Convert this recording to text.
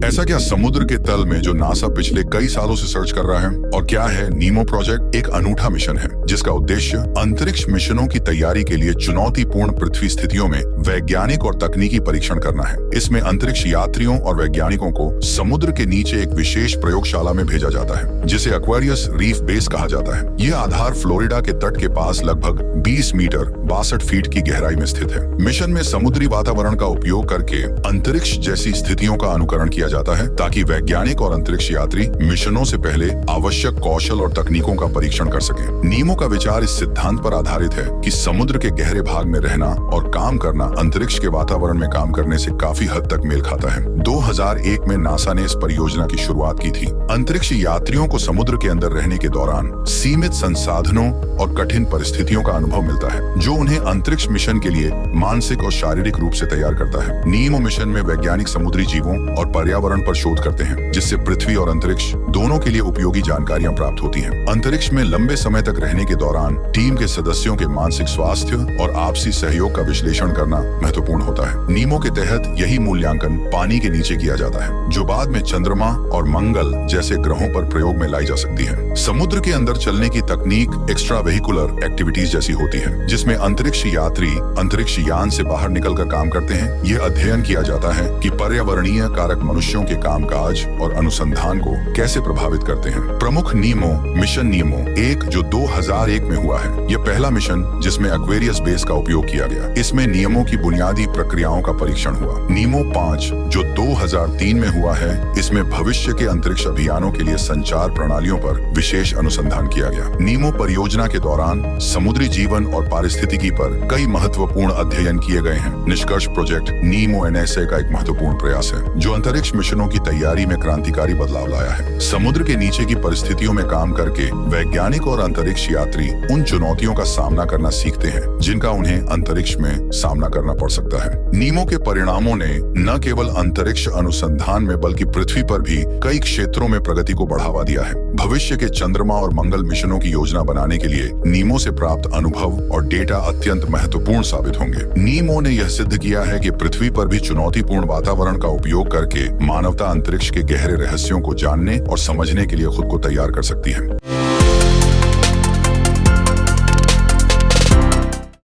ऐसा क्या समुद्र के तल में जो नासा पिछले कई सालों से सर्च कर रहा है? और क्या है नीमो प्रोजेक्ट? एक अनूठा मिशन है जिसका उद्देश्य अंतरिक्ष मिशनों की तैयारी के लिए चुनौतीपूर्ण पृथ्वी स्थितियों में वैज्ञानिक और तकनीकी परीक्षण करना है। इसमें अंतरिक्ष यात्रियों और वैज्ञानिकों को समुद्र के नीचे एक विशेष प्रयोगशाला में भेजा जाता है जिसे एक्वेरियस रीफ बेस कहा जाता है। यह आधार फ्लोरिडा के तट के पास लगभग 20 मीटर 62 फीट की गहराई में स्थित है। मिशन में समुद्री वातावरण का उपयोग करके अंतरिक्ष जैसी स्थितियों का अनुकरण किया जाता है ताकि वैज्ञानिक और अंतरिक्ष यात्री मिशनों से पहले आवश्यक कौशल और तकनीकों का परीक्षण कर सकें। नीमो का विचार इस सिद्धांत पर आधारित है कि समुद्र के गहरे भाग में रहना और काम करना अंतरिक्ष के वातावरण में काम करने से काफी हद तक मेल खाता है। 2001 में नासा ने इस परियोजना की शुरुआत की थी। अंतरिक्ष यात्रियों को समुद्र के अंदर रहने के दौरान सीमित संसाधनों और कठिन परिस्थितियों का अनुभव मिलता है जो उन्हें अंतरिक्ष मिशन के लिए मानसिक और शारीरिक रूप से तैयार करता है। नीमो मिशन में वैज्ञानिक समुद्री जीवों और पर्यावरण पर शोध करते हैं जिससे पृथ्वी और अंतरिक्ष दोनों के लिए उपयोगी जानकारियां प्राप्त होती हैं। अंतरिक्ष में लंबे समय तक रहने के दौरान टीम के सदस्यों के मानसिक स्वास्थ्य और आपसी सहयोग का विश्लेषण करना महत्वपूर्ण होता है। नीमो के तहत यही मूल्यांकन पानी के नीचे किया जाता है जो बाद में चंद्रमा और मंगल जैसे ग्रहों पर प्रयोग में लाई जा सकती है। समुद्र के अंदर चलने की तकनीक एक्स्ट्रा वेहिकुलर एक्टिविटीज जैसी होती है जिसमें अंतरिक्ष यात्री अंतरिक्ष यान से बाहर निकलकर काम करते हैं। यह अध्ययन किया जाता है कि पर्यावरणीय कारक मनुष्यों के कामकाज और अनुसंधान को कैसे प्रभावित करते हैं। प्रमुख नीमो मिशन नीमो 1 जो 2001 में हुआ है। यह पहला मिशन जिसमें एक्वेरियस बेस का उपयोग किया गया। इसमें नियमों की बुनियादी प्रक्रियाओं का परीक्षण हुआ। नीमो 5 जो 2003 में हुआ है। इसमें भविष्य के अंतरिक्ष अभियानों के लिए संचार प्रणालियों पर विशेष अनुसंधान किया गया। नीमो परियोजना के दौरान समुद्री जीवन और पारिस्थितिकी पर कई महत्वपूर्ण अध्ययन किए गए हैं। निष्कर्ष प्रोजेक्ट नीमो एनएसए का एक महत्वपूर्ण प्रयास है जो अंतरिक्ष मिशनों की तैयारी में क्रांतिकारी बदलाव लाया है। समुद्र के नीचे की परिस्थितियों में काम करके वैज्ञानिक और अंतरिक्ष यात्री उन चुनौतियों का सामना करना सीखते हैं जिनका उन्हें अंतरिक्ष में सामना करना पड़ सकता है। नीमो के परिणामों ने न केवल अंतरिक्ष अनुसंधान में बल्कि पृथ्वी पर भी कई क्षेत्रों में प्रगति को बढ़ावा दिया है। भविष्य के चंद्रमा और मंगल मिशनों की योजना बनाने के लिए नीमो से प्राप्त अनुभव और डेटा अत्यंत महत्वपूर्ण साबित होंगे। नीमो ने यह सिद्ध किया है कि पृथ्वी पर भी चुनौतीपूर्ण वातावरण का उपयोग करके मानवता अंतरिक्ष के गहरे रहस्यों को जानने और समझने के लिए खुद को तैयार कर सकती है।